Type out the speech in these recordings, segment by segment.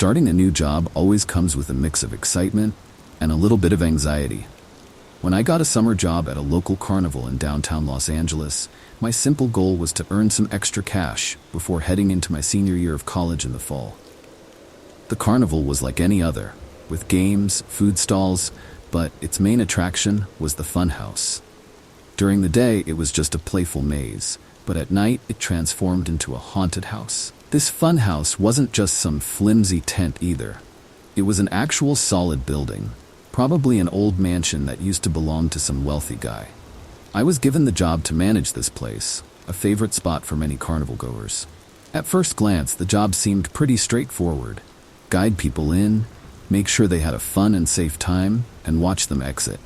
Starting a new job always comes with a mix of excitement and a little bit of anxiety. When I got a summer job at a local carnival in downtown Los Angeles, my simple goal was to earn some extra cash before heading into my senior year of college in the fall. The carnival was like any other, with games, food stalls, but its main attraction was the funhouse. During the day, it was just a playful maze, but at night, it transformed into a haunted house. This funhouse wasn't just some flimsy tent either. It was an actual solid building, probably an old mansion that used to belong to some wealthy guy. I was given the job to manage this place, a favorite spot for many carnival goers. At first glance, the job seemed pretty straightforward. Guide people in, make sure they had a fun and safe time, and watch them exit.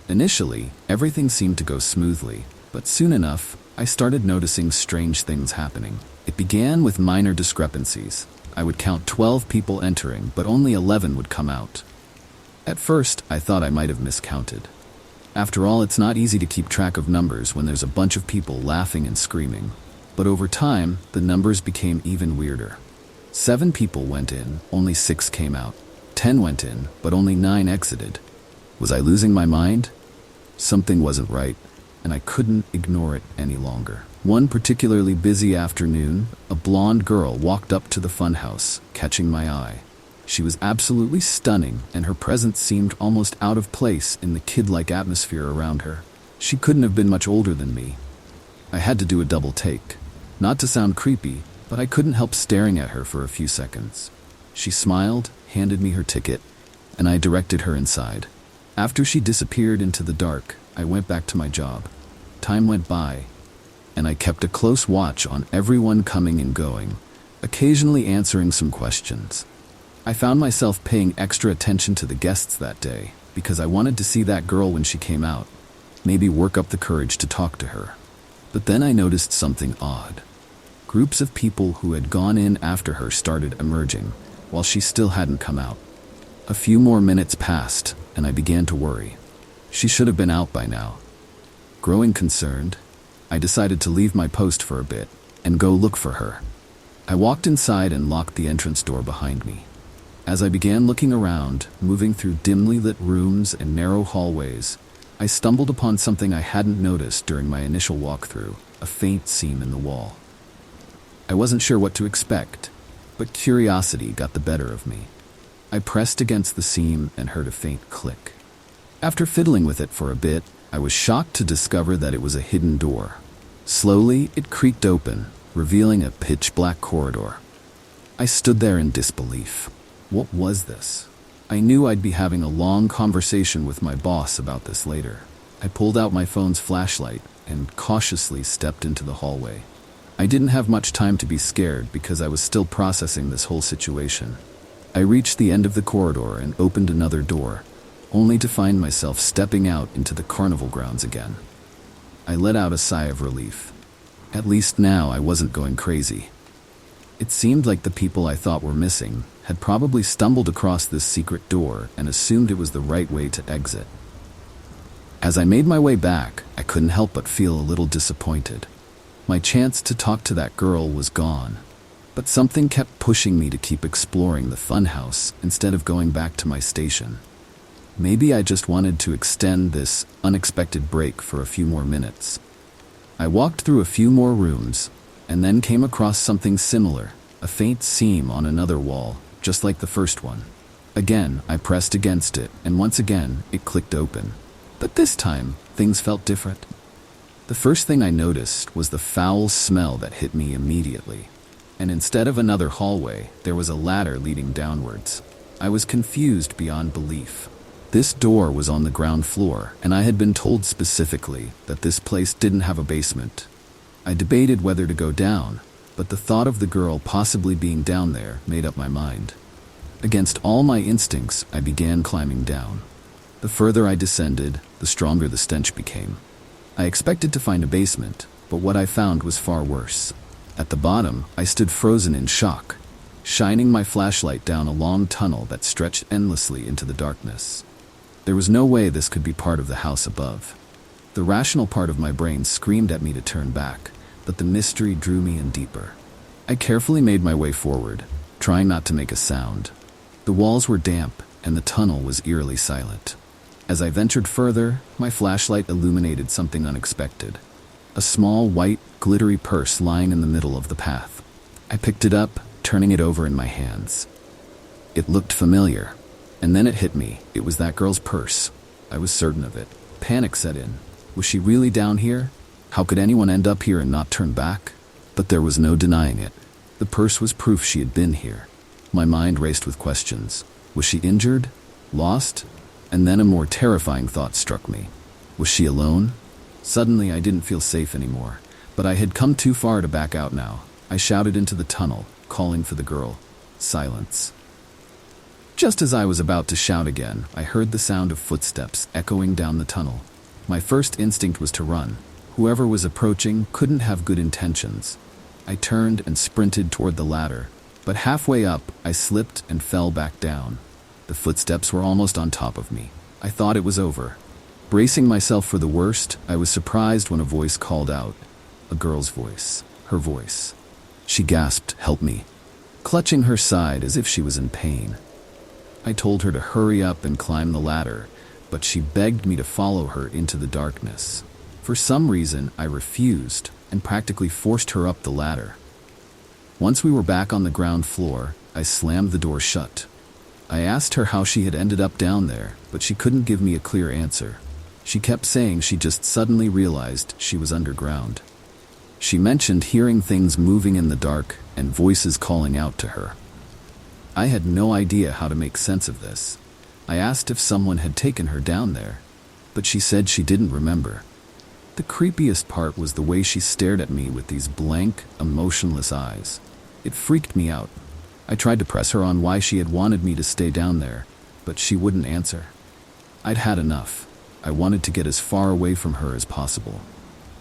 Initially, everything seemed to go smoothly, but soon enough, I started noticing strange things happening. It began with minor discrepancies. I would count 12 people entering, but only 11 would come out. At first, I thought I might have miscounted. After all, it's not easy to keep track of numbers when there's a bunch of people laughing and screaming. But over time, the numbers became even weirder. 7 people went in, only 6 came out. 10 went in, but only 9 exited. Was I losing my mind? Something wasn't right, and I couldn't ignore it any longer. One particularly busy afternoon, a blonde girl walked up to the funhouse, catching my eye. She was absolutely stunning, and her presence seemed almost out of place in the kid-like atmosphere around her. She couldn't have been much older than me. I had to do a double take. Not to sound creepy, but I couldn't help staring at her for a few seconds. She smiled, handed me her ticket, and I directed her inside. After she disappeared into the dark, I went back to my job. Time went by, and I kept a close watch on everyone coming and going, occasionally answering some questions. I found myself paying extra attention to the guests that day because I wanted to see that girl when she came out, maybe work up the courage to talk to her. But then I noticed something odd. Groups of people who had gone in after her started emerging, while she still hadn't come out. A few more minutes passed, and I began to worry. She should have been out by now. Growing concerned, I decided to leave my post for a bit and go look for her. I walked inside and locked the entrance door behind me. As I began looking around, moving through dimly lit rooms and narrow hallways, I stumbled upon something I hadn't noticed during my initial walkthrough, a faint seam in the wall. I wasn't sure what to expect, but curiosity got the better of me. I pressed against the seam and heard a faint click. After fiddling with it for a bit, I was shocked to discover that it was a hidden door. Slowly, it creaked open, revealing a pitch-black corridor. I stood there in disbelief. What was this? I knew I'd be having a long conversation with my boss about this later. I pulled out my phone's flashlight and cautiously stepped into the hallway. I didn't have much time to be scared because I was still processing this whole situation. I reached the end of the corridor and opened another door, only to find myself stepping out into the carnival grounds again. I let out a sigh of relief. At least now I wasn't going crazy. It seemed like the people I thought were missing had probably stumbled across this secret door and assumed it was the right way to exit. As I made my way back, I couldn't help but feel a little disappointed. My chance to talk to that girl was gone, but something kept pushing me to keep exploring the funhouse instead of going back to my station. Maybe I just wanted to extend this unexpected break for a few more minutes. I walked through a few more rooms and then came across something similar, a faint seam on another wall, just like the first one. Again, I pressed against it, and once again, it clicked open. But this time, things felt different. The first thing I noticed was the foul smell that hit me immediately. And instead of another hallway, there was a ladder leading downwards. I was confused beyond belief. This door was on the ground floor, and I had been told specifically that this place didn't have a basement. I debated whether to go down, but the thought of the girl possibly being down there made up my mind. Against all my instincts, I began climbing down. The further I descended, the stronger the stench became. I expected to find a basement, but what I found was far worse. At the bottom, I stood frozen in shock, shining my flashlight down a long tunnel that stretched endlessly into the darkness. There was no way this could be part of the house above. The rational part of my brain screamed at me to turn back, but the mystery drew me in deeper. I carefully made my way forward, trying not to make a sound. The walls were damp, and the tunnel was eerily silent. As I ventured further, my flashlight illuminated something unexpected. A small, white, glittery purse lying in the middle of the path. I picked it up, turning it over in my hands. It looked familiar, and then it hit me. It was that girl's purse. I was certain of it. Panic set in. Was she really down here? How could anyone end up here and not turn back? But there was no denying it. The purse was proof she had been here. My mind raced with questions. Was she injured? Lost? And then a more terrifying thought struck me. Was she alone? Suddenly, I didn't feel safe anymore, but I had come too far to back out now. I shouted into the tunnel, calling for the girl. Silence. Just as I was about to shout again, I heard the sound of footsteps echoing down the tunnel. My first instinct was to run. Whoever was approaching couldn't have good intentions. I turned and sprinted toward the ladder, but halfway up, I slipped and fell back down. The footsteps were almost on top of me. I thought it was over. Bracing myself for the worst, I was surprised when a voice called out. A girl's voice. Her voice. She gasped, "Help me," clutching her side as if she was in pain. I told her to hurry up and climb the ladder, but she begged me to follow her into the darkness. For some reason, I refused and practically forced her up the ladder. Once we were back on the ground floor, I slammed the door shut. I asked her how she had ended up down there, but she couldn't give me a clear answer. She kept saying she just suddenly realized she was underground. She mentioned hearing things moving in the dark and voices calling out to her. I had no idea how to make sense of this. I asked if someone had taken her down there, but she said she didn't remember. The creepiest part was the way she stared at me with these blank, emotionless eyes. It freaked me out. I tried to press her on why she had wanted me to stay down there, but she wouldn't answer. I'd had enough. I wanted to get as far away from her as possible.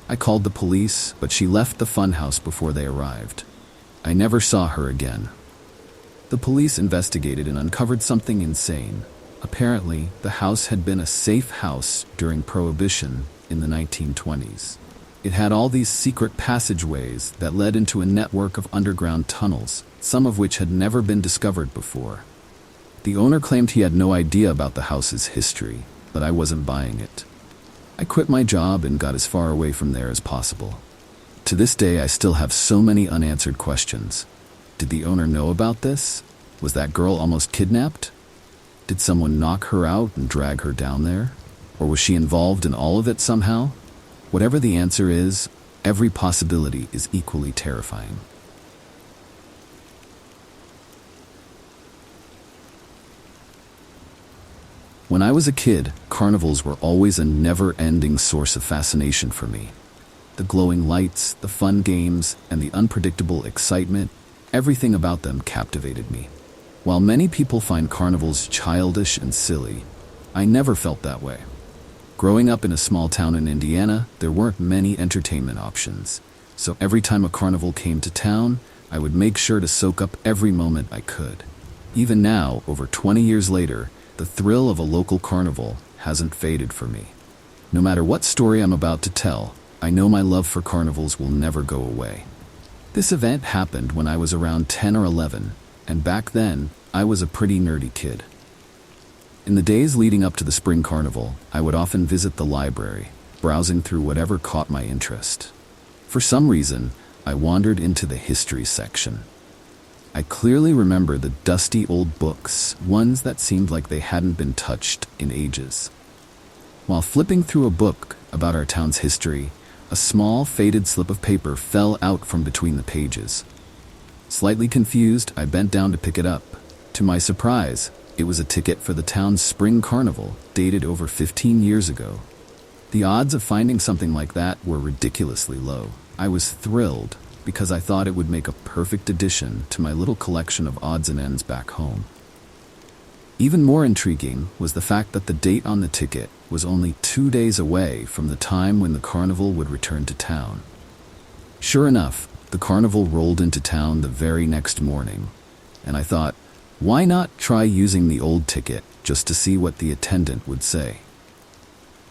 I called the police, but she left the funhouse before they arrived. I never saw her again. The police investigated and uncovered something insane. Apparently, the house had been a safe house during Prohibition in the 1920s. It had all these secret passageways that led into a network of underground tunnels, some of which had never been discovered before. The owner claimed he had no idea about the house's history, but I wasn't buying it. I quit my job and got as far away from there as possible. To this day, I still have so many unanswered questions. Did the owner know about this? Was that girl almost kidnapped? Did someone knock her out and drag her down there? Or was she involved in all of it somehow? Whatever the answer is, every possibility is equally terrifying. When I was a kid, carnivals were always a never-ending source of fascination for me. The glowing lights, the fun games, and the unpredictable excitement, everything about them captivated me. While many people find carnivals childish and silly, I never felt that way. Growing up in a small town in Indiana, there weren't many entertainment options, so every time a carnival came to town, I would make sure to soak up every moment I could. Even now, over 20 years later, the thrill of a local carnival hasn't faded for me. No matter what story I'm about to tell, I know my love for carnivals will never go away. This event happened when I was around 10 or 11, and back then, I was a pretty nerdy kid. In the days leading up to the spring carnival, I would often visit the library, browsing through whatever caught my interest. For some reason, I wandered into the history section. I clearly remember the dusty old books, ones that seemed like they hadn't been touched in ages. While flipping through a book about our town's history, a small, faded slip of paper fell out from between the pages. Slightly confused, I bent down to pick it up. To my surprise, it was a ticket for the town's spring carnival, dated over 15 years ago. The odds of finding something like that were ridiculously low. I was thrilled because I thought it would make a perfect addition to my little collection of odds and ends back home. Even more intriguing was the fact that the date on the ticket was only 2 days away from the time when the carnival would return to town. Sure enough, the carnival rolled into town the very next morning, and I thought, why not try using the old ticket just to see what the attendant would say?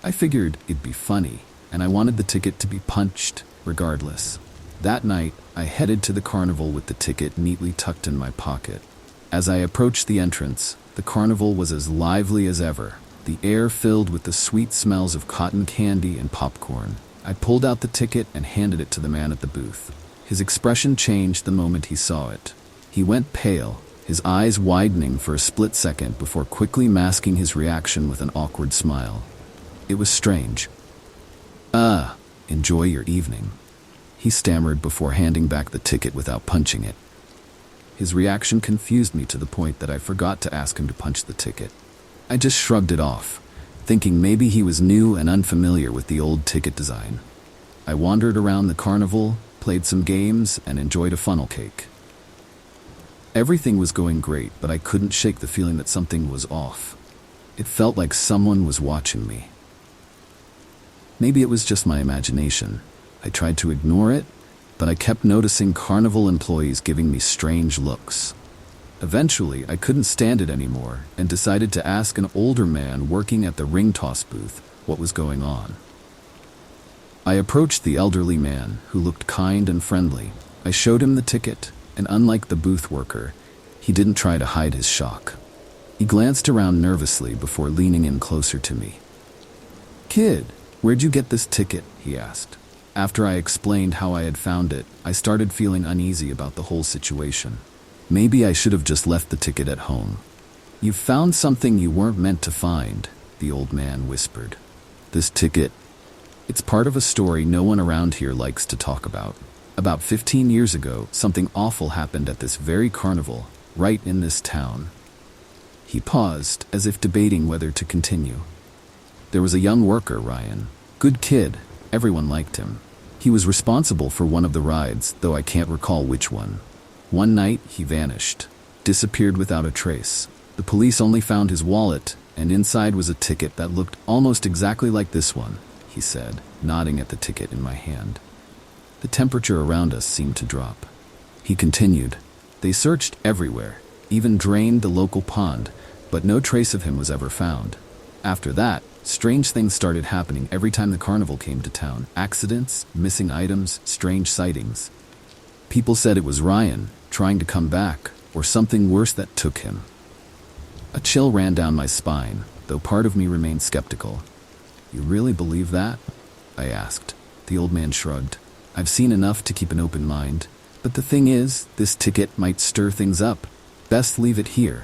I figured it'd be funny, and I wanted the ticket to be punched regardless. That night, I headed to the carnival with the ticket neatly tucked in my pocket. As I approached the entrance, the carnival was as lively as ever, the air filled with the sweet smells of cotton candy and popcorn. I pulled out the ticket and handed it to the man at the booth. His expression changed the moment he saw it. He went pale, his eyes widening for a split second before quickly masking his reaction with an awkward smile. It was strange. Enjoy your evening," he stammered before handing back the ticket without punching it. His reaction confused me to the point that I forgot to ask him to punch the ticket. I just shrugged it off, thinking maybe he was new and unfamiliar with the old ticket design. I wandered around the carnival, played some games, and enjoyed a funnel cake. Everything was going great, but I couldn't shake the feeling that something was off. It felt like someone was watching me. Maybe it was just my imagination. I tried to ignore it, but I kept noticing carnival employees giving me strange looks. Eventually, I couldn't stand it anymore and decided to ask an older man working at the ring toss booth what was going on. I approached the elderly man, who looked kind and friendly. I showed him the ticket, and unlike the booth worker, he didn't try to hide his shock. He glanced around nervously before leaning in closer to me. "Kid, where'd you get this ticket?" he asked. After I explained how I had found it, I started feeling uneasy about the whole situation. Maybe I should have just left the ticket at home. "You found something you weren't meant to find," the old man whispered. "This ticket, it's part of a story no one around here likes to talk about. About 15 years ago, something awful happened at this very carnival, right in this town." He paused, as if debating whether to continue. "There was a young worker, Ryan. Good kid, everyone liked him. He was responsible for one of the rides, though I can't recall which one. One night, he vanished, disappeared without a trace. The police only found his wallet, and inside was a ticket that looked almost exactly like this one," he said, nodding at the ticket in my hand. The temperature around us seemed to drop. He continued, "They searched everywhere, even drained the local pond, but no trace of him was ever found. After that, strange things started happening every time the carnival came to town. Accidents, missing items, strange sightings. People said it was Ryan, trying to come back, or something worse that took him." A chill ran down my spine, though part of me remained skeptical. "You really believe that?" I asked. The old man shrugged. "I've seen enough to keep an open mind. But the thing is, this ticket might stir things up. Best leave it here."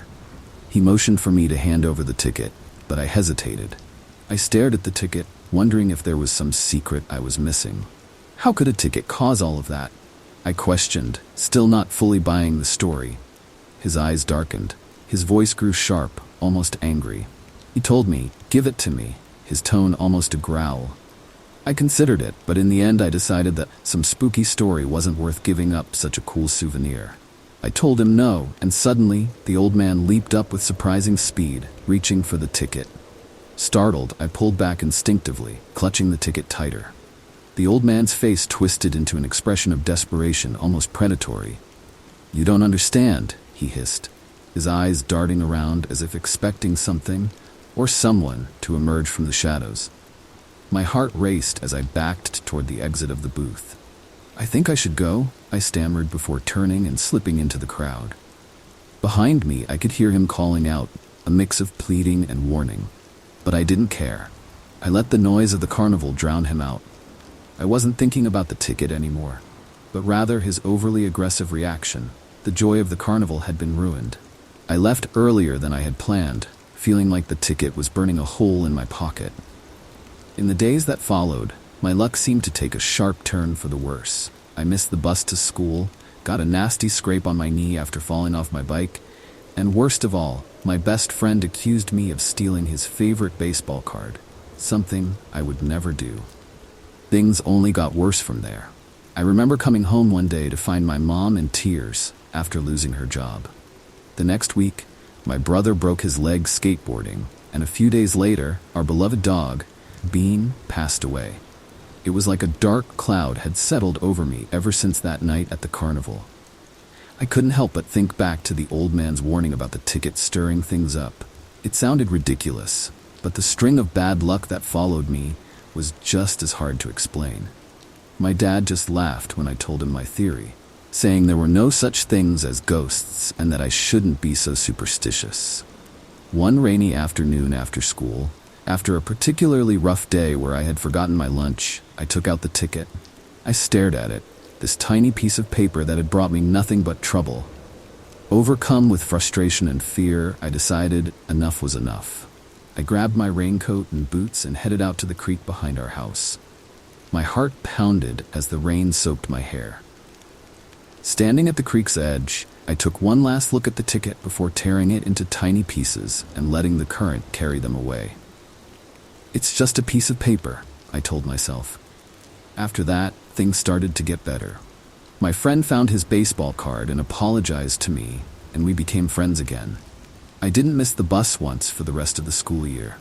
He motioned for me to hand over the ticket, but I hesitated. I stared at the ticket, wondering if there was some secret I was missing. How could a ticket cause all of that? I questioned, still not fully buying the story. His eyes darkened. His voice grew sharp, almost angry. He told me, "Give it to me," his tone almost a growl. I considered it, but in the end I decided that some spooky story wasn't worth giving up such a cool souvenir. I told him no, and suddenly, the old man leaped up with surprising speed, reaching for the ticket. Startled, I pulled back instinctively, clutching the ticket tighter. The old man's face twisted into an expression of desperation, almost predatory. "You don't understand," he hissed, his eyes darting around as if expecting something, or someone, to emerge from the shadows. My heart raced as I backed toward the exit of the booth. "I think I should go," I stammered before turning and slipping into the crowd. Behind me, I could hear him calling out, a mix of pleading and warning. But I didn't care. I let the noise of the carnival drown him out. I wasn't thinking about the ticket anymore, but rather his overly aggressive reaction. The joy of the carnival had been ruined. I left earlier than I had planned, feeling like the ticket was burning a hole in my pocket. In the days that followed, my luck seemed to take a sharp turn for the worse. I missed the bus to school, got a nasty scrape on my knee after falling off my bike, and worst of all, my best friend accused me of stealing his favorite baseball card, something I would never do. Things only got worse from there. I remember coming home one day to find my mom in tears after losing her job. The next week, my brother broke his leg skateboarding, and a few days later, our beloved dog, Bean, passed away. It was like a dark cloud had settled over me ever since that night at the carnival. I couldn't help but think back to the old man's warning about the ticket stirring things up. It sounded ridiculous, but the string of bad luck that followed me was just as hard to explain. My dad just laughed when I told him my theory, saying there were no such things as ghosts and that I shouldn't be so superstitious. One rainy afternoon after school, after a particularly rough day where I had forgotten my lunch, I took out the ticket. I stared at it, this tiny piece of paper that had brought me nothing but trouble. Overcome with frustration and fear, I decided enough was enough. I grabbed my raincoat and boots and headed out to the creek behind our house. My heart pounded as the rain soaked my hair. Standing at the creek's edge, I took one last look at the ticket before tearing it into tiny pieces and letting the current carry them away. It's just a piece of paper, I told myself. After that, things started to get better. My friend found his baseball card and apologized to me, and we became friends again. I didn't miss the bus once for the rest of the school year.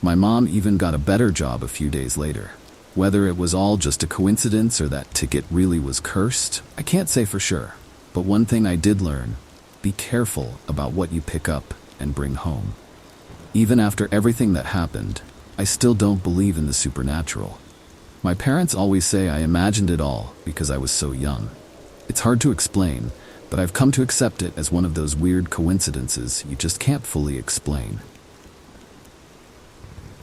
My mom even got a better job a few days later. Whether it was all just a coincidence or that ticket really was cursed, I can't say for sure. But one thing I did learn: be careful about what you pick up and bring home. Even after everything that happened, I still don't believe in the supernatural. My parents always say I imagined it all because I was so young. It's hard to explain, but I've come to accept it as one of those weird coincidences you just can't fully explain.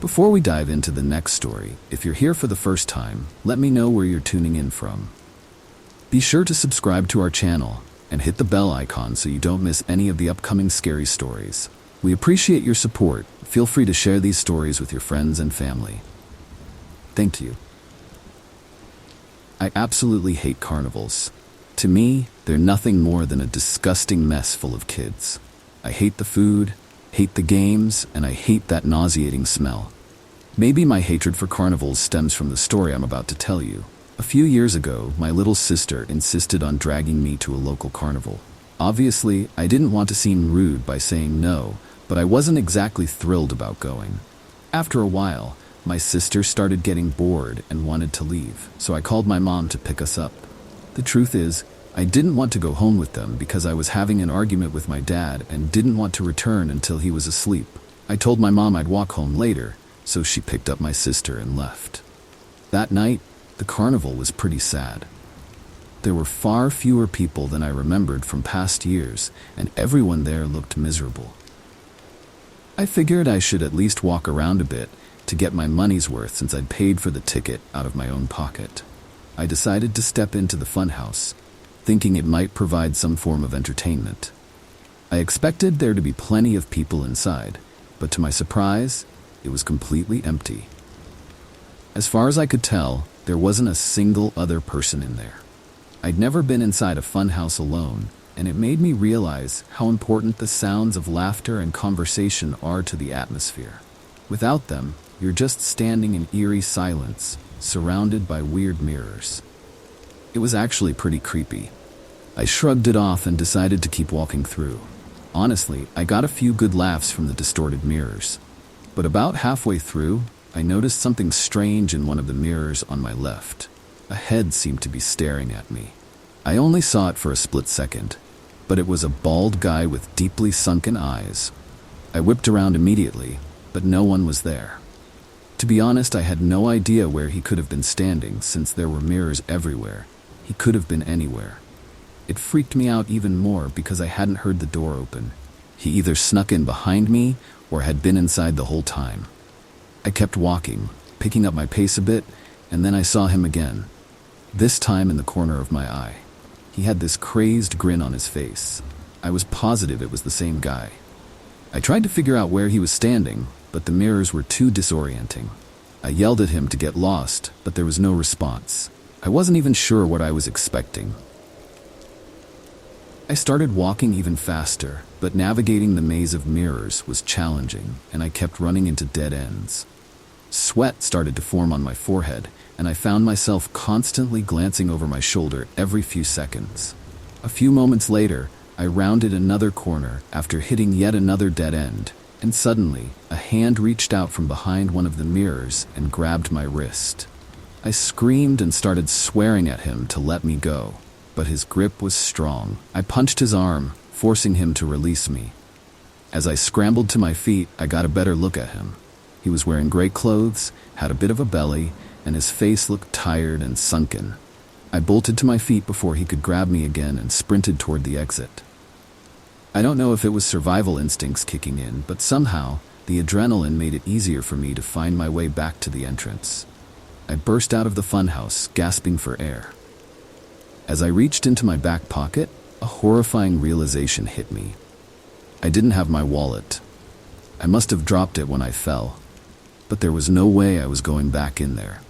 Before we dive into the next story, if you're here for the first time, let me know where you're tuning in from. Be sure to subscribe to our channel and hit the bell icon so you don't miss any of the upcoming scary stories. We appreciate your support. Feel free to share these stories with your friends and family. Thank you. I absolutely hate carnivals. To me, they're nothing more than a disgusting mess full of kids. I hate the food, hate the games, and I hate that nauseating smell. Maybe my hatred for carnivals stems from the story I'm about to tell you. A few years ago, my little sister insisted on dragging me to a local carnival. Obviously, I didn't want to seem rude by saying no, but I wasn't exactly thrilled about going. After a while, my sister started getting bored and wanted to leave, so I called my mom to pick us up. The truth is, I didn't want to go home with them because I was having an argument with my dad and didn't want to return until he was asleep. I told my mom I'd walk home later, so she picked up my sister and left. That night, the carnival was pretty sad. There were far fewer people than I remembered from past years, and everyone there looked miserable. I figured I should at least walk around a bit to get my money's worth since I'd paid for the ticket out of my own pocket. I decided to step into the funhouse, thinking it might provide some form of entertainment. I expected there to be plenty of people inside, but to my surprise, it was completely empty. As far as I could tell, there wasn't a single other person in there. I'd never been inside a funhouse alone, and it made me realize how important the sounds of laughter and conversation are to the atmosphere. Without them, you're just standing in eerie silence, surrounded by weird mirrors. It was actually pretty creepy. I shrugged it off and decided to keep walking through. Honestly, I got a few good laughs from the distorted mirrors. But about halfway through, I noticed something strange in one of the mirrors on my left. A head seemed to be staring at me. I only saw it for a split second, but it was a bald guy with deeply sunken eyes. I whipped around immediately, but no one was there. To be honest, I had no idea where he could have been standing since there were mirrors everywhere. He could have been anywhere. It freaked me out even more because I hadn't heard the door open. He either snuck in behind me or had been inside the whole time. I kept walking, picking up my pace a bit, and then I saw him again, this time in the corner of my eye. He had this crazed grin on his face. I was positive it was the same guy. I tried to figure out where he was standing, but the mirrors were too disorienting. I yelled at him to get lost, but there was no response. I wasn't even sure what I was expecting. I started walking even faster, but navigating the maze of mirrors was challenging, and I kept running into dead ends. Sweat started to form on my forehead, and I found myself constantly glancing over my shoulder every few seconds. A few moments later, I rounded another corner after hitting yet another dead end, and suddenly, a hand reached out from behind one of the mirrors and grabbed my wrist. I screamed and started swearing at him to let me go, but his grip was strong. I punched his arm, forcing him to release me. As I scrambled to my feet, I got a better look at him. He was wearing gray clothes, had a bit of a belly, and his face looked tired and sunken. I bolted to my feet before he could grab me again and sprinted toward the exit. I don't know if it was survival instincts kicking in, but somehow, the adrenaline made it easier for me to find my way back to the entrance. I burst out of the funhouse, gasping for air. As I reached into my back pocket, a horrifying realization hit me. I didn't have my wallet. I must have dropped it when I fell, but there was no way I was going back in there.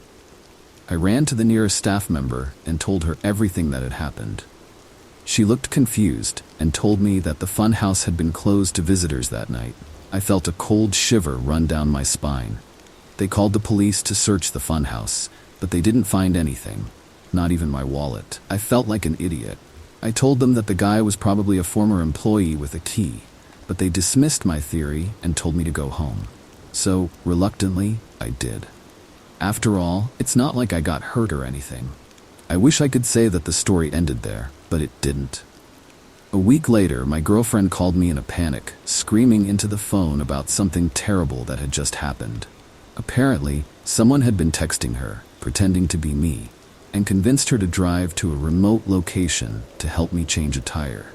I ran to the nearest staff member and told her everything that had happened. She looked confused and told me that the funhouse had been closed to visitors that night. I felt a cold shiver run down my spine. They called the police to search the funhouse, but they didn't find anything, not even my wallet. I felt like an idiot. I told them that the guy was probably a former employee with a key, but they dismissed my theory and told me to go home. So, reluctantly, I did. After all, it's not like I got hurt or anything. I wish I could say that the story ended there, but it didn't. A week later, my girlfriend called me in a panic, screaming into the phone about something terrible that had just happened. Apparently, someone had been texting her, pretending to be me, and convinced her to drive to a remote location to help me change a tire.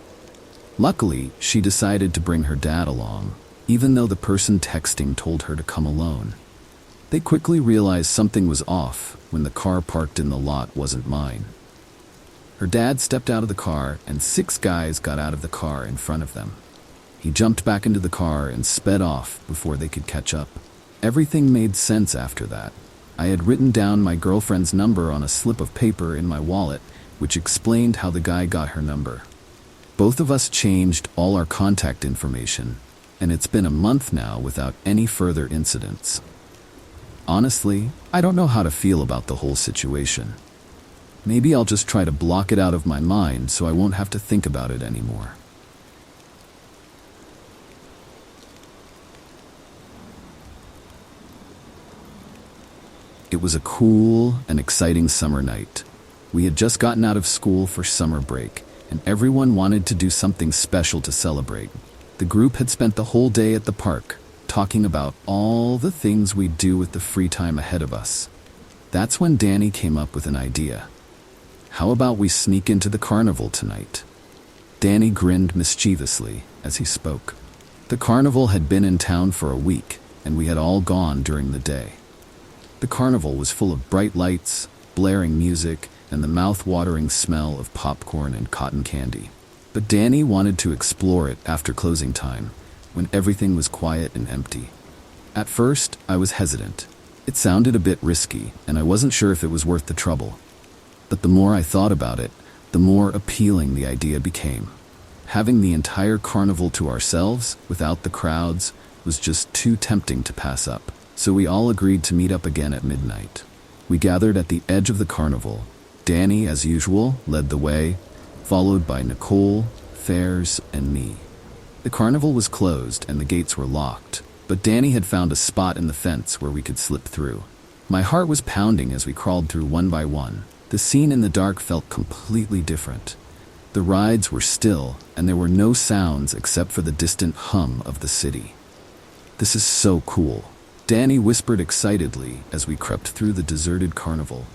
Luckily, she decided to bring her dad along, even though the person texting told her to come alone. They quickly realized something was off when the car parked in the lot wasn't mine. Her dad stepped out of the car and 6 guys got out of the car in front of them. He jumped back into the car and sped off before they could catch up. Everything made sense after that. I had written down my girlfriend's number on a slip of paper in my wallet, which explained how the guy got her number. Both of us changed all our contact information, and it's been a month now without any further incidents. Honestly, I don't know how to feel about the whole situation. Maybe I'll just try to block it out of my mind so I won't have to think about it anymore. It was a cool and exciting summer night. We had just gotten out of school for summer break, and everyone wanted to do something special to celebrate. The group had spent the whole day at the park, talking about all the things we'd do with the free time ahead of us. That's when Danny came up with an idea. How about we sneak into the carnival tonight? Danny grinned mischievously as he spoke. The carnival had been in town for a week, and we had all gone during the day. The carnival was full of bright lights, blaring music, and the mouth-watering smell of popcorn and cotton candy. But Danny wanted to explore it after closing time, when everything was quiet and empty. At first, I was hesitant. It sounded a bit risky, and I wasn't sure if it was worth the trouble. But the more I thought about it, the more appealing the idea became. Having the entire carnival to ourselves, without the crowds, was just too tempting to pass up. So we all agreed to meet up again at midnight. We gathered at the edge of the carnival. Danny, as usual, led the way, followed by Nicole, Fairs, and me. The carnival was closed and the gates were locked, but Danny had found a spot in the fence where we could slip through. My heart was pounding as we crawled through one by one. The scene in the dark felt completely different. The rides were still, and there were no sounds except for the distant hum of the city. "This is so cool," Danny whispered excitedly as we crept through the deserted carnival.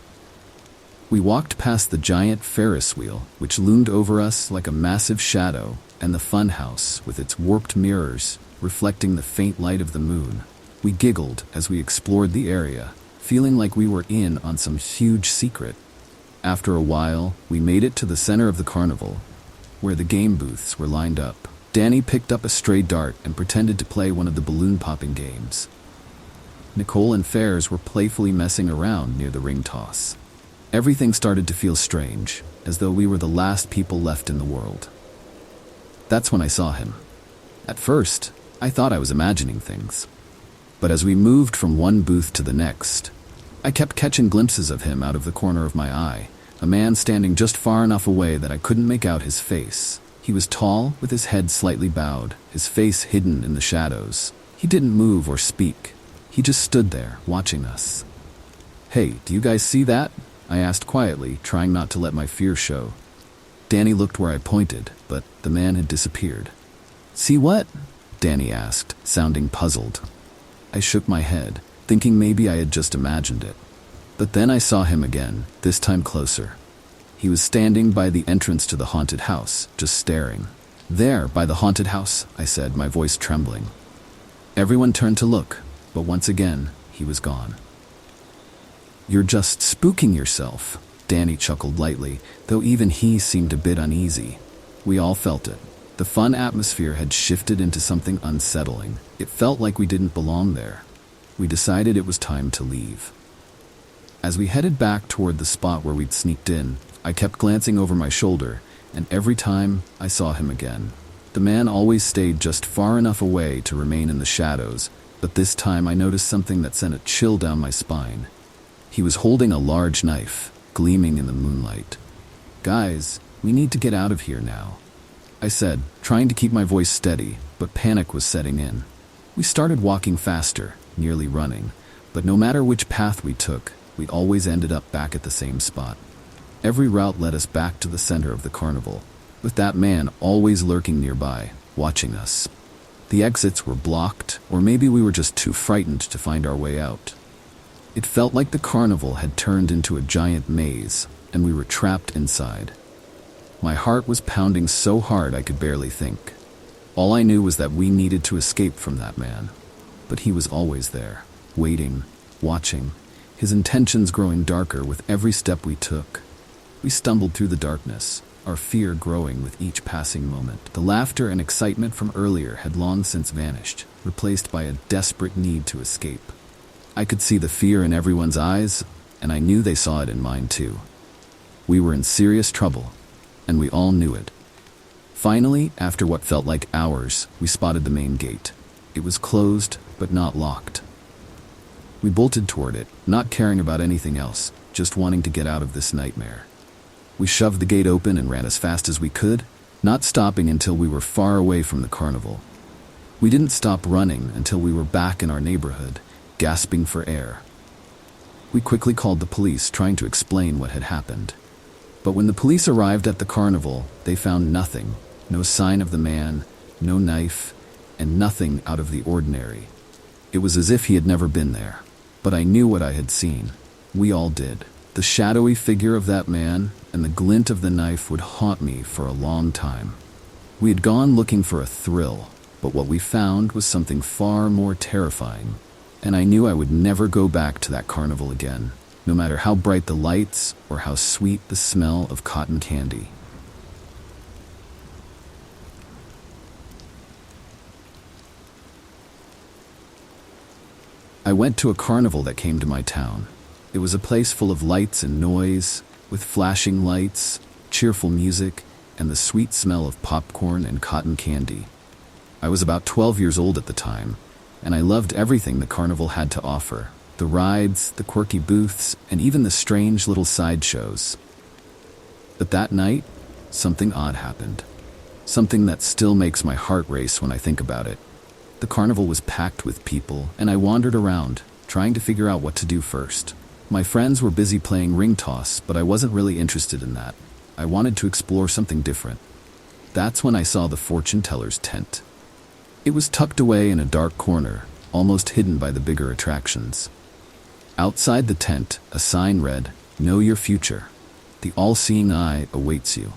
We walked past the giant Ferris wheel, which loomed over us like a massive shadow, and the funhouse with its warped mirrors reflecting the faint light of the moon. We giggled as we explored the area, feeling like we were in on some huge secret. After a while, we made it to the center of the carnival, where the game booths were lined up. Danny picked up a stray dart and pretended to play one of the balloon-popping games. Nicole and Fairs were playfully messing around near the ring toss. Everything started to feel strange, as though we were the last people left in the world. That's when I saw him. At first, I thought I was imagining things. But as we moved from one booth to the next, I kept catching glimpses of him out of the corner of my eye, a man standing just far enough away that I couldn't make out his face. He was tall, with his head slightly bowed, his face hidden in the shadows. He didn't move or speak. He just stood there, watching us. "Hey, do you guys see that?" I asked quietly, trying not to let my fear show. Danny looked where I pointed, but the man had disappeared. "See what?" Danny asked, sounding puzzled. I shook my head, thinking maybe I had just imagined it. But then I saw him again, this time closer. He was standing by the entrance to the haunted house, just staring. "There, by the haunted house," I said, my voice trembling. Everyone turned to look, but once again, he was gone. "You're just spooking yourself," Danny chuckled lightly, though even he seemed a bit uneasy. We all felt it. The fun atmosphere had shifted into something unsettling. It felt like we didn't belong there. We decided it was time to leave. As we headed back toward the spot where we'd sneaked in, I kept glancing over my shoulder, and every time I saw him again. The man always stayed just far enough away to remain in the shadows, but this time I noticed something that sent a chill down my spine. He was holding a large knife, gleaming in the moonlight. "Guys, we need to get out of here now," I said, trying to keep my voice steady, but panic was setting in. We started walking faster, nearly running, but no matter which path we took, we always ended up back at the same spot. Every route led us back to the center of the carnival, with that man always lurking nearby, watching us. The exits were blocked, or maybe we were just too frightened to find our way out. It felt like the carnival had turned into a giant maze, and we were trapped inside. My heart was pounding so hard I could barely think. All I knew was that we needed to escape from that man. But he was always there, waiting, watching, his intentions growing darker with every step we took. We stumbled through the darkness, our fear growing with each passing moment. The laughter and excitement from earlier had long since vanished, replaced by a desperate need to escape. I could see the fear in everyone's eyes, and I knew they saw it in mine too. We were in serious trouble, and we all knew it. Finally, after what felt like hours, we spotted the main gate. It was closed, but not locked. We bolted toward it, not caring about anything else, just wanting to get out of this nightmare. We shoved the gate open and ran as fast as we could, not stopping until we were far away from the carnival. We didn't stop running until we were back in our neighborhood, gasping for air. We quickly called the police, trying to explain what had happened. But when the police arrived at the carnival, they found nothing. No sign of the man, no knife, and nothing out of the ordinary. It was as if he had never been there. But I knew what I had seen. We all did. The shadowy figure of that man and the glint of the knife would haunt me for a long time. We had gone looking for a thrill, but what we found was something far more terrifying. And I knew I would never go back to that carnival again, no matter how bright the lights or how sweet the smell of cotton candy. I went to a carnival that came to my town. It was a place full of lights and noise, with flashing lights, cheerful music, and the sweet smell of popcorn and cotton candy. I was about 12 years old at the time, and I loved everything the carnival had to offer. The rides, the quirky booths, and even the strange little sideshows. But that night, something odd happened. Something that still makes my heart race when I think about it. The carnival was packed with people, and I wandered around, trying to figure out what to do first. My friends were busy playing ring toss, but I wasn't really interested in that. I wanted to explore something different. That's when I saw the fortune teller's tent. It was tucked away in a dark corner, almost hidden by the bigger attractions. Outside the tent, a sign read, "Know your future. The all-seeing eye awaits you."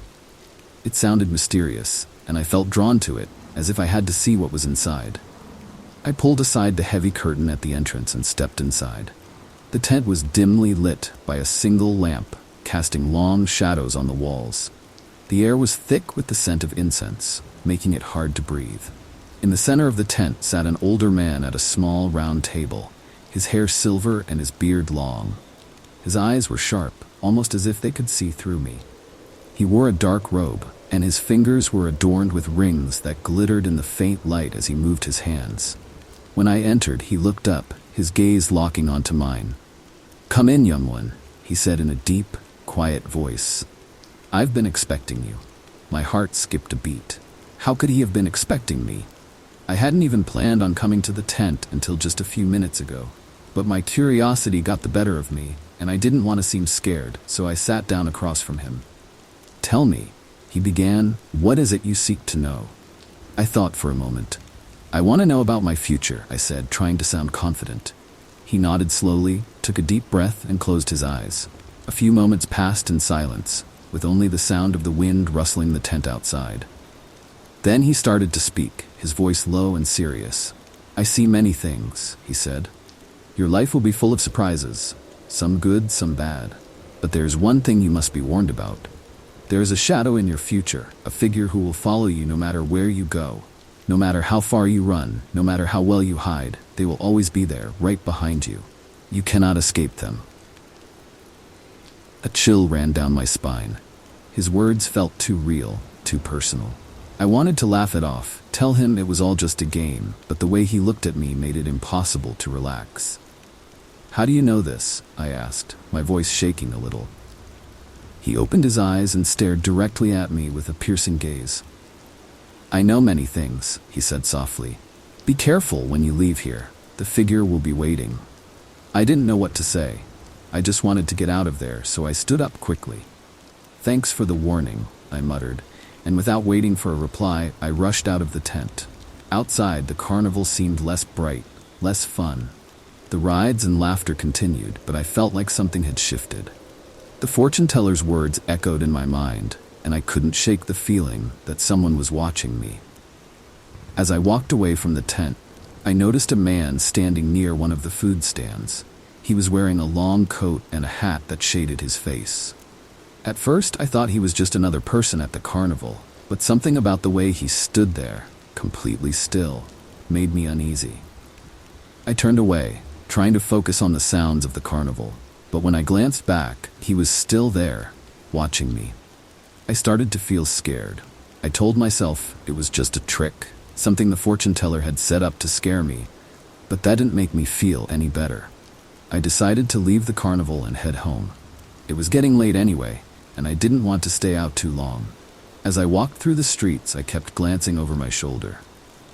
It sounded mysterious, and I felt drawn to it, as if I had to see what was inside. I pulled aside the heavy curtain at the entrance and stepped inside. The tent was dimly lit by a single lamp, casting long shadows on the walls. The air was thick with the scent of incense, making it hard to breathe. In the center of the tent sat an older man at a small round table, his hair silver and his beard long. His eyes were sharp, almost as if they could see through me. He wore a dark robe, and his fingers were adorned with rings that glittered in the faint light as he moved his hands. When I entered, he looked up, his gaze locking onto mine. "Come in, young one," he said in a deep, quiet voice. "I've been expecting you." My heart skipped a beat. How could he have been expecting me? I hadn't even planned on coming to the tent until just a few minutes ago. But my curiosity got the better of me, and I didn't want to seem scared, so I sat down across from him. "Tell me," he began, "what is it you seek to know?" I thought for a moment. "I want to know about my future," I said, trying to sound confident. He nodded slowly, took a deep breath, and closed his eyes. A few moments passed in silence, with only the sound of the wind rustling the tent outside. Then he started to speak, his voice low and serious. "I see many things," he said. "Your life will be full of surprises, some good, some bad. But there's one thing you must be warned about. There is a shadow in your future, a figure who will follow you no matter where you go. No matter how far you run, no matter how well you hide, they will always be there, right behind you. You cannot escape them." A chill ran down my spine. His words felt too real, too personal. I wanted to laugh it off, tell him it was all just a game, but the way he looked at me made it impossible to relax. "How do you know this?" I asked, my voice shaking a little. He opened his eyes and stared directly at me with a piercing gaze. "I know many things," he said softly. "Be careful when you leave here. The figure will be waiting." I didn't know what to say. I just wanted to get out of there, so I stood up quickly. "Thanks for the warning," I muttered, and without waiting for a reply, I rushed out of the tent. Outside, the carnival seemed less bright, less fun. The rides and laughter continued, but I felt like something had shifted. The fortune teller's words echoed in my mind, and I couldn't shake the feeling that someone was watching me. As I walked away from the tent, I noticed a man standing near one of the food stands. He was wearing a long coat and a hat that shaded his face. At first, I thought he was just another person at the carnival, but something about the way he stood there, completely still, made me uneasy. I turned away, trying to focus on the sounds of the carnival, but when I glanced back, he was still there, watching me. I started to feel scared. I told myself it was just a trick, something the fortune teller had set up to scare me, but that didn't make me feel any better. I decided to leave the carnival and head home. It was getting late anyway, and I didn't want to stay out too long. As I walked through the streets, I kept glancing over my shoulder.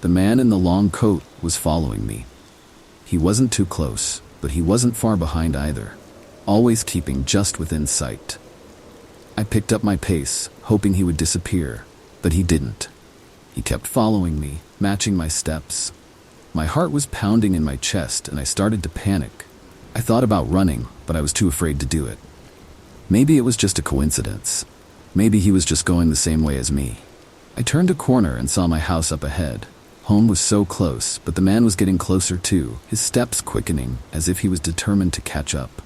The man in the long coat was following me. He wasn't too close, but he wasn't far behind either, always keeping just within sight. I picked up my pace, hoping he would disappear, but he didn't. He kept following me, matching my steps. My heart was pounding in my chest, and I started to panic. I thought about running, but I was too afraid to do it. Maybe it was just a coincidence. Maybe he was just going the same way as me. I turned a corner and saw my house up ahead. Home was so close, but the man was getting closer too, his steps quickening, as if he was determined to catch up.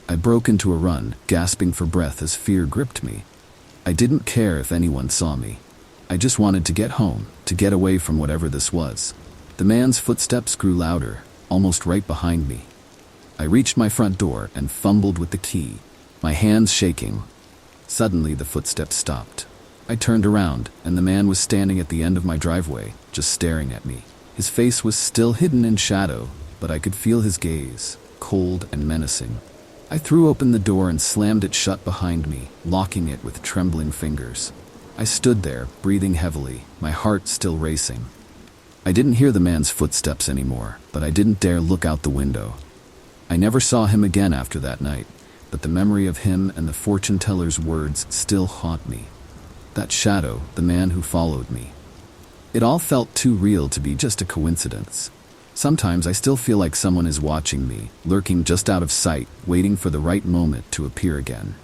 I broke into a run, gasping for breath as fear gripped me. I didn't care if anyone saw me. I just wanted to get home, to get away from whatever this was. The man's footsteps grew louder, almost right behind me. I reached my front door and fumbled with the key, my hands shaking. Suddenly, the footsteps stopped. I turned around, and the man was standing at the end of my driveway, just staring at me. His face was still hidden in shadow, but I could feel his gaze, cold and menacing. I threw open the door and slammed it shut behind me, locking it with trembling fingers. I stood there, breathing heavily, my heart still racing. I didn't hear the man's footsteps anymore, but I didn't dare look out the window. I never saw him again after that night, but the memory of him and the fortune teller's words still haunt me. That shadow, the man who followed me. It all felt too real to be just a coincidence. Sometimes I still feel like someone is watching me, lurking just out of sight, waiting for the right moment to appear again.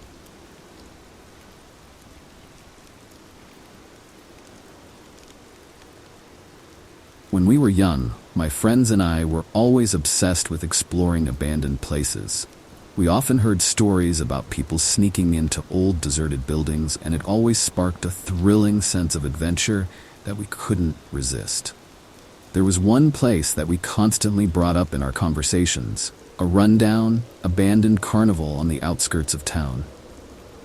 When we were young, my friends and I were always obsessed with exploring abandoned places. We often heard stories about people sneaking into old deserted buildings, and it always sparked a thrilling sense of adventure that we couldn't resist. There was one place that we constantly brought up in our conversations, a rundown, abandoned carnival on the outskirts of town.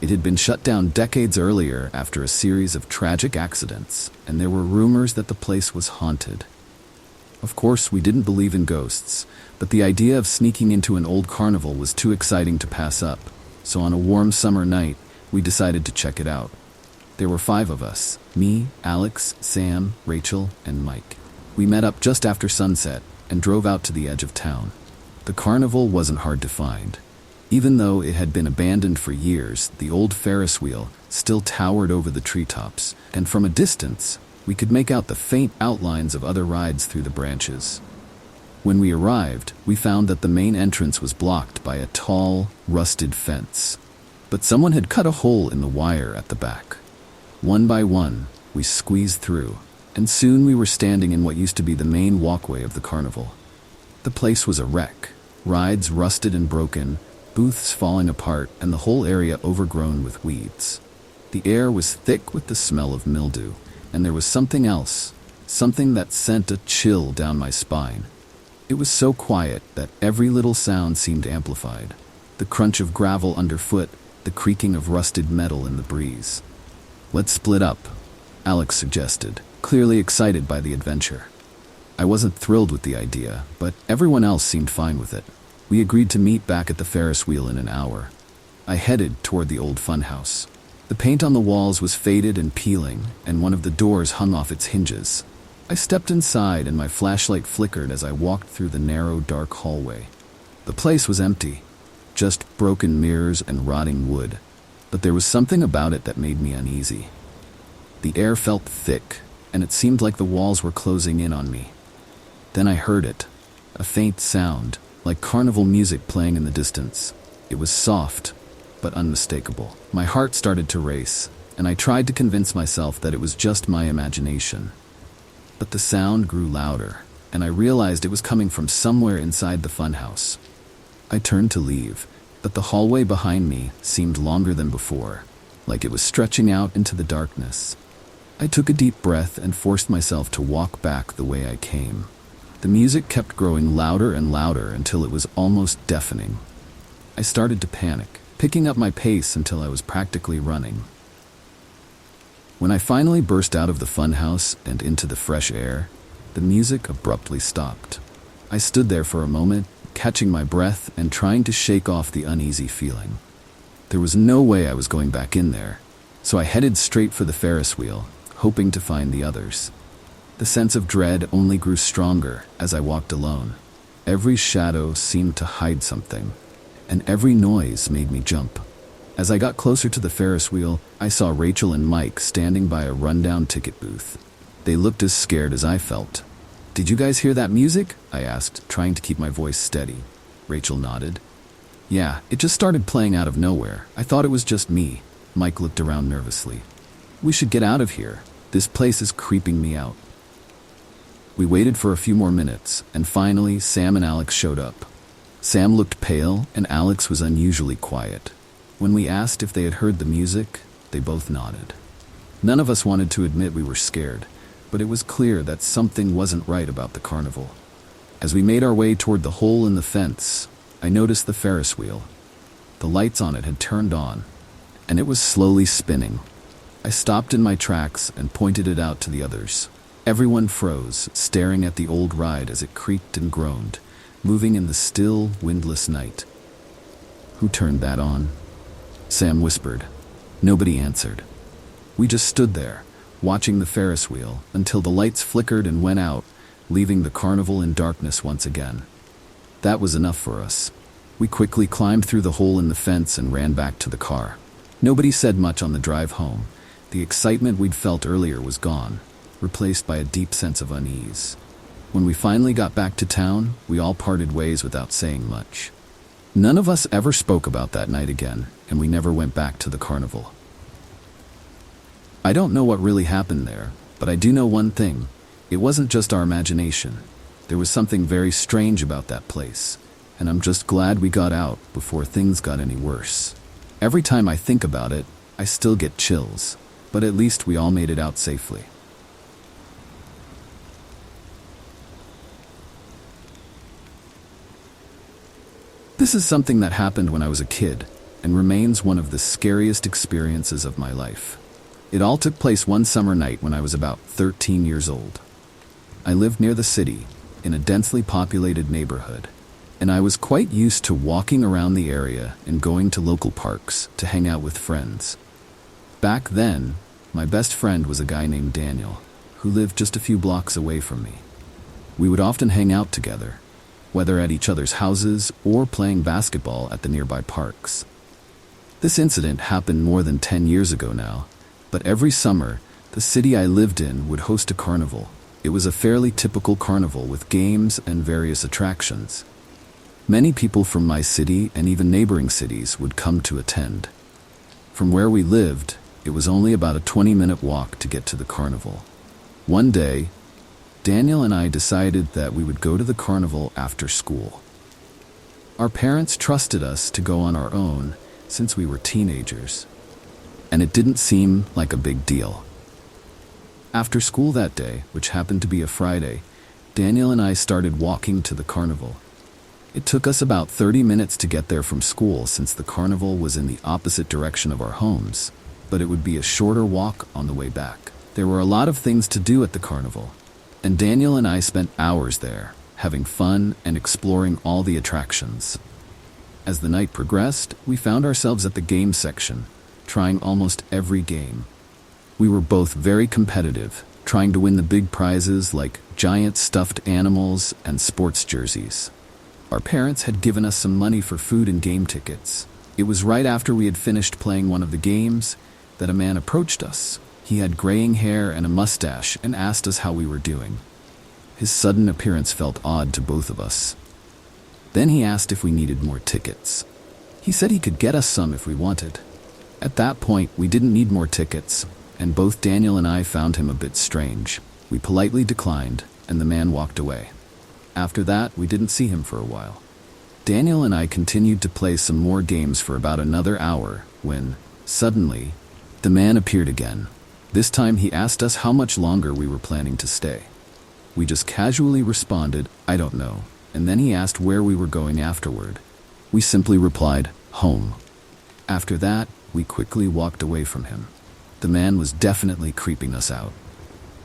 It had been shut down decades earlier after a series of tragic accidents, and there were rumors that the place was haunted. Of course, we didn't believe in ghosts, but the idea of sneaking into an old carnival was too exciting to pass up, so on a warm summer night, we decided to check it out. There were 5 of us, me, Alex, Sam, Rachel, and Mike. We met up just after sunset and drove out to the edge of town. The carnival wasn't hard to find. Even though it had been abandoned for years, the old Ferris wheel still towered over the treetops, and from a distance, we could make out the faint outlines of other rides through the branches. When we arrived, we found that the main entrance was blocked by a tall, rusted fence. But someone had cut a hole in the wire at the back. One by one, we squeezed through, and soon we were standing in what used to be the main walkway of the carnival. The place was a wreck, rides rusted and broken, booths falling apart, and the whole area overgrown with weeds. The air was thick with the smell of mildew, and there was something else, something that sent a chill down my spine. It was so quiet that every little sound seemed amplified. The crunch of gravel underfoot, the creaking of rusted metal in the breeze. "Let's split up," Alex suggested, clearly excited by the adventure. I wasn't thrilled with the idea, but everyone else seemed fine with it. We agreed to meet back at the Ferris wheel in an hour. I headed toward the old funhouse. The paint on the walls was faded and peeling, and one of the doors hung off its hinges. I stepped inside and my flashlight flickered as I walked through the narrow, dark hallway. The place was empty, just broken mirrors and rotting wood, but there was something about it that made me uneasy. The air felt thick, and it seemed like the walls were closing in on me. Then I heard it, a faint sound, like carnival music playing in the distance. It was soft, but unmistakable. My heart started to race, and I tried to convince myself that it was just my imagination. But the sound grew louder, and I realized it was coming from somewhere inside the funhouse. I turned to leave, but the hallway behind me seemed longer than before, like it was stretching out into the darkness. I took a deep breath and forced myself to walk back the way I came. The music kept growing louder and louder until it was almost deafening. I started to panic, picking up my pace until I was practically running. When I finally burst out of the funhouse and into the fresh air, the music abruptly stopped. I stood there for a moment, catching my breath and trying to shake off the uneasy feeling. There was no way I was going back in there, so I headed straight for the Ferris wheel, hoping to find the others. The sense of dread only grew stronger as I walked alone. Every shadow seemed to hide something, and every noise made me jump. As I got closer to the Ferris wheel, I saw Rachel and Mike standing by a rundown ticket booth. They looked as scared as I felt. "Did you guys hear that music?" I asked, trying to keep my voice steady. Rachel nodded. "Yeah, it just started playing out of nowhere. I thought it was just me." Mike looked around nervously. "We should get out of here. This place is creeping me out." We waited for a few more minutes, and finally Sam and Alex showed up. Sam looked pale, and Alex was unusually quiet. When we asked if they had heard the music, they both nodded. None of us wanted to admit we were scared, but it was clear that something wasn't right about the carnival. As we made our way toward the hole in the fence, I noticed the Ferris wheel. The lights on it had turned on, and it was slowly spinning. I stopped in my tracks and pointed it out to the others. Everyone froze, staring at the old ride as it creaked and groaned, moving in the still, windless night. "Who turned that on?" Sam whispered. Nobody answered. We just stood there, watching the Ferris wheel, until the lights flickered and went out, leaving the carnival in darkness once again. That was enough for us. We quickly climbed through the hole in the fence and ran back to the car. Nobody said much on the drive home. The excitement we'd felt earlier was gone, replaced by a deep sense of unease. When we finally got back to town, we all parted ways without saying much. None of us ever spoke about that night again, and we never went back to the carnival. I don't know what really happened there, but I do know one thing. It wasn't just our imagination. There was something very strange about that place, and I'm just glad we got out before things got any worse. Every time I think about it, I still get chills, but at least we all made it out safely. This is something that happened when I was a kid, and remains one of the scariest experiences of my life. It all took place one summer night when I was about 13 years old. I lived near the city, in a densely populated neighborhood, and I was quite used to walking around the area and going to local parks to hang out with friends. Back then, my best friend was a guy named Daniel, who lived just a few blocks away from me. We would often hang out together, whether at each other's houses or playing basketball at the nearby parks. This incident happened more than 10 years ago now, but every summer, the city I lived in would host a carnival. It was a fairly typical carnival with games and various attractions. Many people from my city and even neighboring cities would come to attend. From where we lived, it was only about a 20-minute walk to get to the carnival. One day, Daniel and I decided that we would go to the carnival after school. Our parents trusted us to go on our own since we were teenagers, and it didn't seem like a big deal. After school that day, which happened to be a Friday, Daniel and I started walking to the carnival. It took us about 30 minutes to get there from school since the carnival was in the opposite direction of our homes, but it would be a shorter walk on the way back. There were a lot of things to do at the carnival, and Daniel and I spent hours there, having fun and exploring all the attractions. As the night progressed, we found ourselves at the game section, trying almost every game. We were both very competitive, trying to win the big prizes like giant stuffed animals and sports jerseys. Our parents had given us some money for food and game tickets. It was right after we had finished playing one of the games that a man approached us. He had graying hair and a mustache and asked us how we were doing. His sudden appearance felt odd to both of us. Then he asked if we needed more tickets. He said he could get us some if we wanted. At that point, we didn't need more tickets, and both Daniel and I found him a bit strange. We politely declined, and the man walked away. After that, we didn't see him for a while. Daniel and I continued to play some more games for about another hour when, suddenly, the man appeared again. This time he asked us how much longer we were planning to stay. We just casually responded, "I don't know," and then he asked where we were going afterward. We simply replied, "Home." After that, we quickly walked away from him. The man was definitely creeping us out.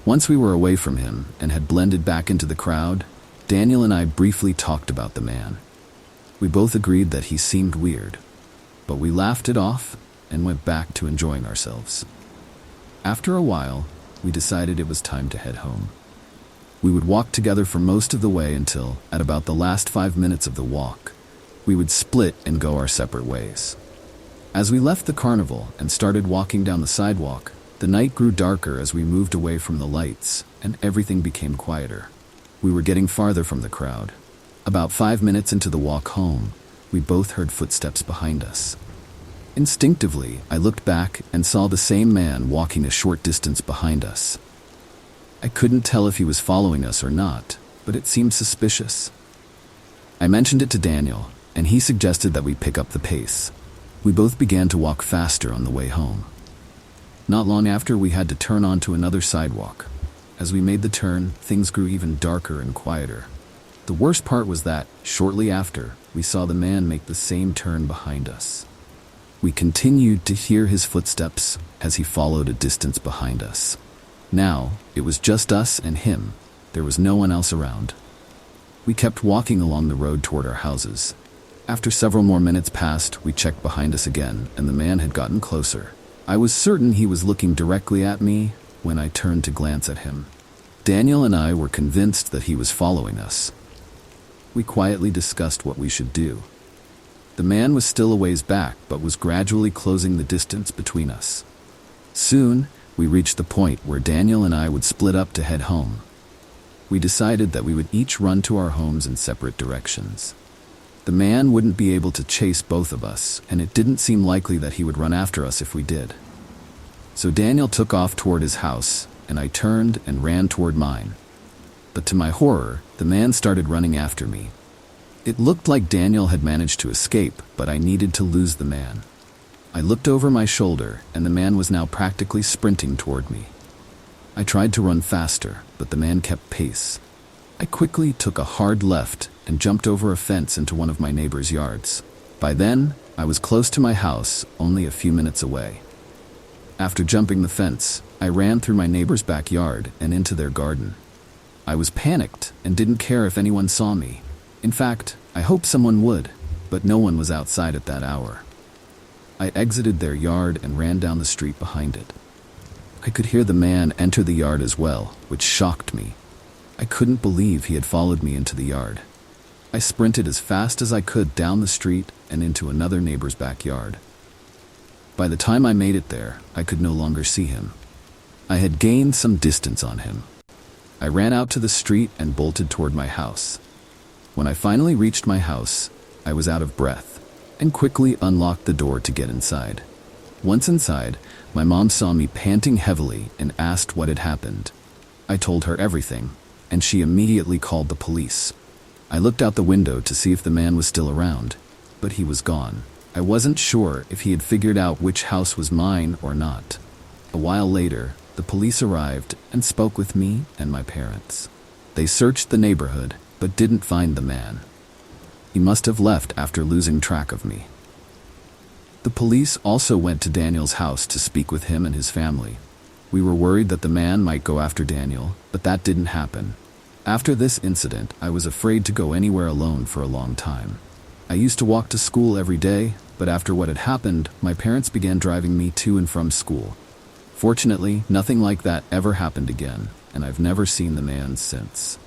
Once we were away from him and had blended back into the crowd, Daniel and I briefly talked about the man. We both agreed that he seemed weird, but we laughed it off and went back to enjoying ourselves. After a while, we decided it was time to head home. We would walk together for most of the way until, at about the last 5 minutes of the walk, we would split and go our separate ways. As we left the carnival and started walking down the sidewalk, the night grew darker as we moved away from the lights, and everything became quieter. We were getting farther from the crowd. About 5 minutes into the walk home, we both heard footsteps behind us. Instinctively, I looked back and saw the same man walking a short distance behind us. I couldn't tell if he was following us or not, but it seemed suspicious. I mentioned it to Daniel, and he suggested that we pick up the pace. We both began to walk faster on the way home. Not long after, we had to turn onto another sidewalk. As we made the turn, things grew even darker and quieter. The worst part was that, shortly after, we saw the man make the same turn behind us. We continued to hear his footsteps as he followed a distance behind us. Now, it was just us and him. There was no one else around. We kept walking along the road toward our houses. After several more minutes passed, we checked behind us again, and the man had gotten closer. I was certain he was looking directly at me when I turned to glance at him. Daniel and I were convinced that he was following us. We quietly discussed what we should do. The man was still a ways back, but was gradually closing the distance between us. Soon, we reached the point where Daniel and I would split up to head home. We decided that we would each run to our homes in separate directions. The man wouldn't be able to chase both of us, and it didn't seem likely that he would run after us if we did. So Daniel took off toward his house, and I turned and ran toward mine. But to my horror, the man started running after me. It looked like Daniel had managed to escape, but I needed to lose the man. I looked over my shoulder, and the man was now practically sprinting toward me. I tried to run faster, but the man kept pace. I quickly took a hard left and jumped over a fence into one of my neighbor's yards. By then, I was close to my house, only a few minutes away. After jumping the fence, I ran through my neighbor's backyard and into their garden. I was panicked and didn't care if anyone saw me. In fact, I hoped someone would, but no one was outside at that hour. I exited their yard and ran down the street behind it. I could hear the man enter the yard as well, which shocked me. I couldn't believe he had followed me into the yard. I sprinted as fast as I could down the street and into another neighbor's backyard. By the time I made it there, I could no longer see him. I had gained some distance on him. I ran out to the street and bolted toward my house. When I finally reached my house, I was out of breath and quickly unlocked the door to get inside. Once inside, my mom saw me panting heavily and asked what had happened. I told her everything, and she immediately called the police. I looked out the window to see if the man was still around, but he was gone. I wasn't sure if he had figured out which house was mine or not. A while later, the police arrived and spoke with me and my parents. They searched the neighborhood, but didn't find the man. He must have left after losing track of me. The police also went to Daniel's house to speak with him and his family. We were worried that the man might go after Daniel, but that didn't happen. After this incident, I was afraid to go anywhere alone for a long time. I used to walk to school every day, but after what had happened, my parents began driving me to and from school. Fortunately, nothing like that ever happened again, and I've never seen the man since.